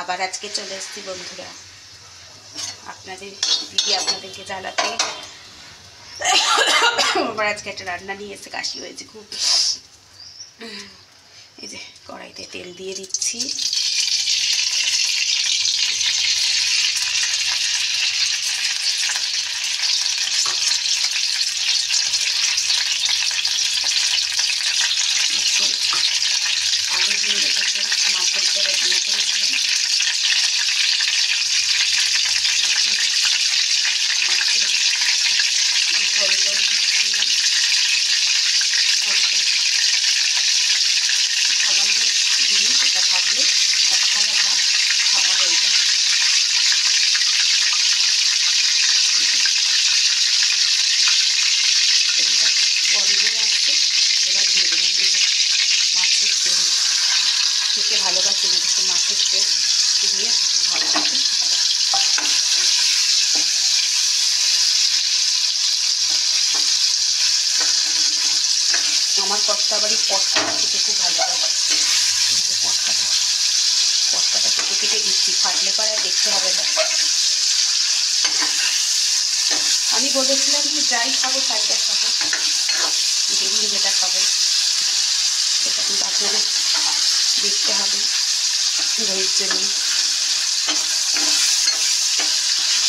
আবার আজকে চলে এসেছি বন্ধুরা আপনাদের দিদি আপনাদেরকে জ্বালাতে। আবার আজকে একটা রান্না নিয়ে এসে কাশি হয়েছে খুব। এই যে কড়াইতে তেল দিয়ে দিচ্ছি। আগের দিন দেখেছেন মাছের তেলে রান্না করেছিলাম। সামান্য জিনিস এটা থাকলে এক থালা ভাত খাওয়া হয়ে যায়। তেলটা গরম হয়ে আসছে, এবার দিয়ে দিলাম এই যে মাছের তেল। খেতে ভালোবাসি না একটু মাছের তেল দিয়ে ভাতটাকে আমার কর্তাবাড়ির পটকাটা খেতে খুব ভালোবাসে। পটকাটা কেটে কেটে দিচ্ছি, ফাটলে পরে আর দেখতে হবে না। আমি বলেছিলাম যে যাই খাবো তাই দেখাবো, যেদিন যেটা খাবো সেটা কিন্তু আপনাদের দেখতে হবে ধৈর্য নিয়ে।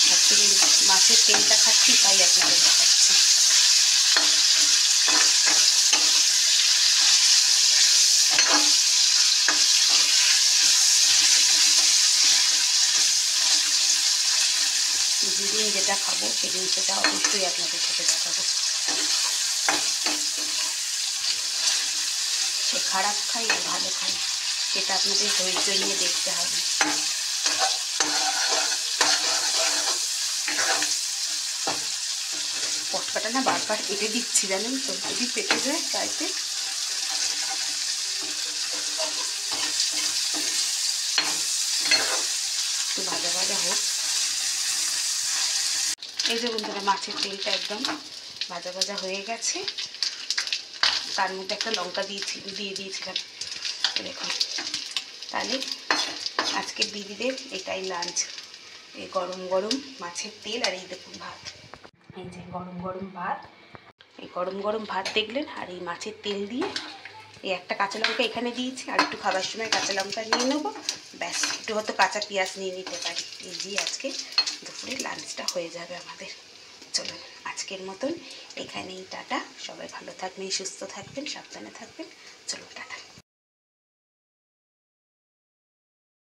অ্যাকচুয়ালি মাছের তেলটা খাচ্ছি তাই আপনাদের দেখাচ্ছি। যেদিন যেটা খাবো সেদিন সেটা অবশ্যই আপনাদের সাথে দেখাবো। সে খারাপ খাই আর ভালো খাই সেটা আপনাদের ধৈর্য নিয়ে দেখতে হবে। পটকাটা না বারবার কেটে দিচ্ছি জানেন তো, যদি পেটে যায় চাইতে। একটু ভাজা ভাজা হোক। এই যে বন্ধুরা মাছের তেলটা একদম ভাজা ভাজা হয়ে গেছে। তার মধ্যে একটা লঙ্কা দিয়ে দিয়েছিলাম দেখুন। তাহলে আজকের দিদিদের এটাই লাঞ্চ, এই গরম গরম মাছের তেল আর এই দেখুন ভাত। এই যে গরম গরম ভাত, এই গরম গরম ভাত দেখলেন, আর এই মাছের তেল দিয়ে এই একটা কাঁচা লঙ্কা এখানে দিয়েছি, আর একটু খাবার সময় কাঁচা লঙ্কা নিয়ে নেবো, ব্যাস। একটু হয়তো কাঁচা পেঁয়াজ নিয়ে নিতে পারি। এই যে আজকে দুপুরে লাঞ্চটা হয়ে যাবে আমাদের। চলুন আজকের মতন এখানেই টাটা। সবাই ভালো থাকবেন, সুস্থ থাকবেন, সাবধানে থাকবেন। চলুন টাটা।